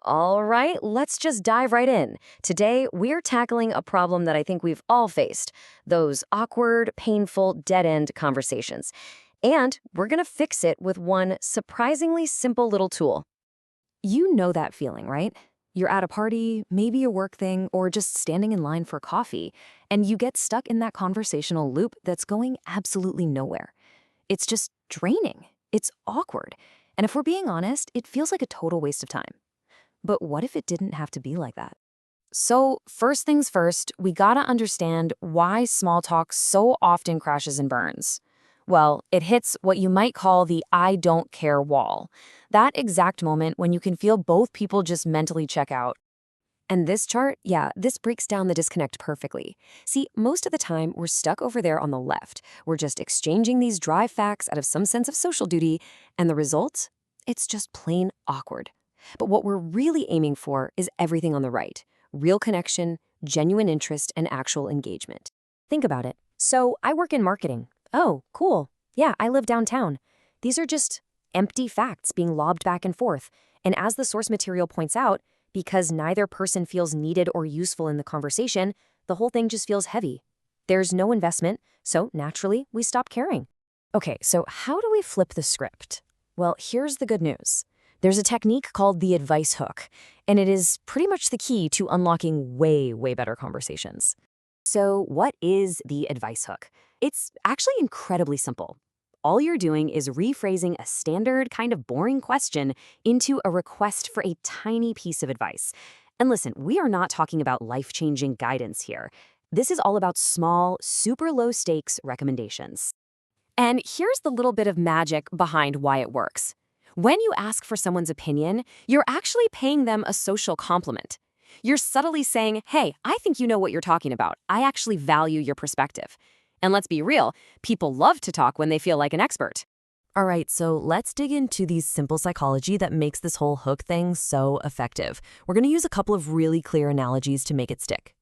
All right, let's just dive right in. Today, we're tackling a problem that I think we've all faced, those awkward, painful, dead-end conversations. And we're going to fix it with one surprisingly simple little tool. You know that feeling, right? You're at a party, maybe a work thing, or just standing in line for coffee, and you get stuck in that conversational loop that's going absolutely nowhere. It's just draining. It's awkward. And if we're being honest, it feels like a total waste of time. But what if it didn't have to be like that? So, first things first, we gotta understand why small talk so often crashes and burns. Well, it hits what you might call the I don't care wall. That exact moment when you can feel both people just mentally check out. And this chart, yeah, this breaks down the disconnect perfectly. See, most of the time, we're stuck over there on the left. We're just exchanging these dry facts out of some sense of social duty, and the result? It's just plain awkward. But what we're really aiming for is everything on the right. Real connection, genuine interest, and actual engagement. Think about it. So, I work in marketing. Oh, cool. Yeah, I live downtown. These are just empty facts being lobbed back and forth. And as the source material points out, because neither person feels needed or useful in the conversation, the whole thing just feels heavy. There's no investment, so naturally, we stop caring. Okay, so how do we flip the script? Well, here's the good news. There's a technique called the advice hook, and it is pretty much the key to unlocking way, way better conversations. So what is the advice hook? It's actually incredibly simple. All you're doing is rephrasing a standard, kind of boring question into a request for a tiny piece of advice. And listen, we are not talking about life-changing guidance here. This is all about small, super low-stakes recommendations. And here's the little bit of magic behind why it works. When you ask for someone's opinion, you're actually paying them a social compliment. You're subtly saying, hey, I think you know what you're talking about. I actually value your perspective. And let's be real, people love to talk when they feel like an expert. All right, so let's dig into the simple psychology that makes this whole hook thing so effective. We're going to use a couple of really clear analogies to make it stick.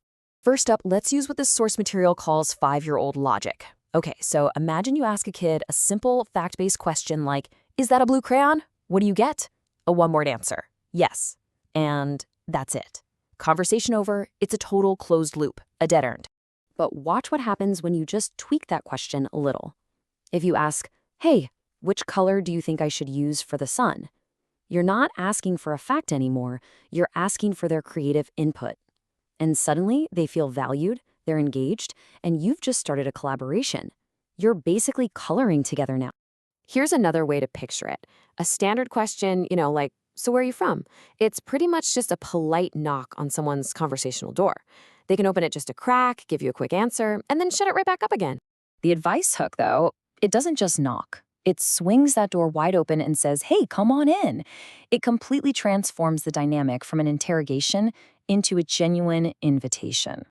First up, let's use what this source material calls five-year-old logic. Okay, so imagine you ask a kid a simple fact-based question like, is that a blue crayon? What do you get? A one-word answer, yes. And that's it. Conversation over, it's a total closed loop, a dead end. But watch what happens when you just tweak that question a little. If you ask, hey, which color do you think I should use for the sun? You're not asking for a fact anymore, you're asking for their creative input. And suddenly, they feel valued, they're engaged, and you've just started a collaboration. You're basically coloring together now. Here's another way to picture it. A standard question, like, so where are you from? It's pretty much just a polite knock on someone's conversational door. They can open it just a crack, give you a quick answer, and then shut it right back up again. The advice hook, though, it doesn't just knock. It swings that door wide open and says, hey, come on in. It completely transforms the dynamic from an interrogation into a genuine invitation.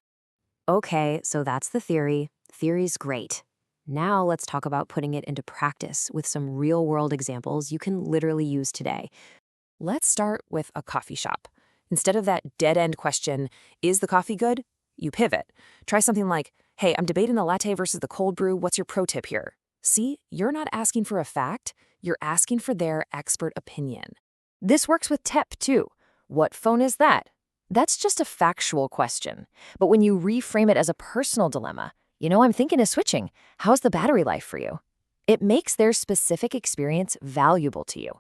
Okay, so that's the theory. Theory's great. Now let's talk about putting it into practice with some real-world examples you can literally use today. Let's start with a coffee shop. Instead of that dead-end question, is the coffee good? You pivot. Try something like, hey, I'm debating the latte versus the cold brew. What's your pro tip here? See, you're not asking for a fact. You're asking for their expert opinion. This works with TEP, too. What phone is that? That's just a factual question. But when you reframe it as a personal dilemma, I'm thinking of switching. How's the battery life for you? It makes their specific experience valuable to you.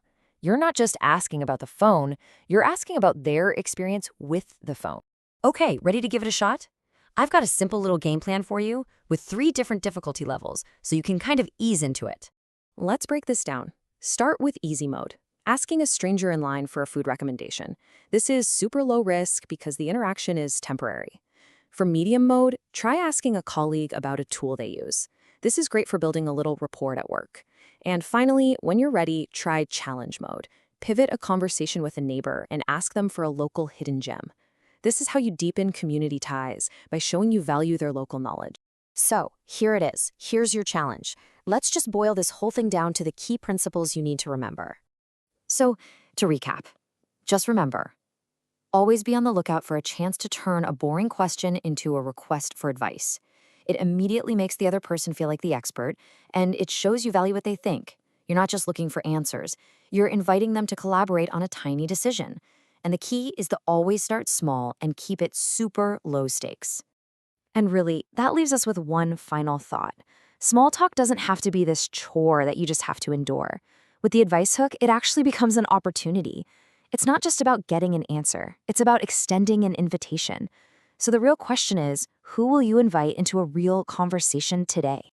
You're not just asking about the phone, you're asking about their experience with the phone. Okay, ready to give it a shot? I've got a simple little game plan for you with 3 different difficulty levels, so you can kind of ease into it. Let's break this down. Start with easy mode, asking a stranger in line for a food recommendation. This is super low risk because the interaction is temporary. For medium mode, try asking a colleague about a tool they use. This is great for building a little rapport at work. And finally, when you're ready, try challenge mode. Pivot a conversation with a neighbor and ask them for a local hidden gem. This is how you deepen community ties, by showing you value their local knowledge. So, here it is. Here's your challenge. Let's just boil this whole thing down to the key principles you need to remember. So, to recap, just remember, always be on the lookout for a chance to turn a boring question into a request for advice. It immediately makes the other person feel like the expert, and it shows you value what they think. You're not just looking for answers. You're inviting them to collaborate on a tiny decision. And the key is to always start small and keep it super low stakes. And really, that leaves us with one final thought. Small talk doesn't have to be this chore that you just have to endure. With the advice hook, it actually becomes an opportunity. It's not just about getting an answer, it's about extending an invitation. So the real question is, who will you invite into a real conversation today?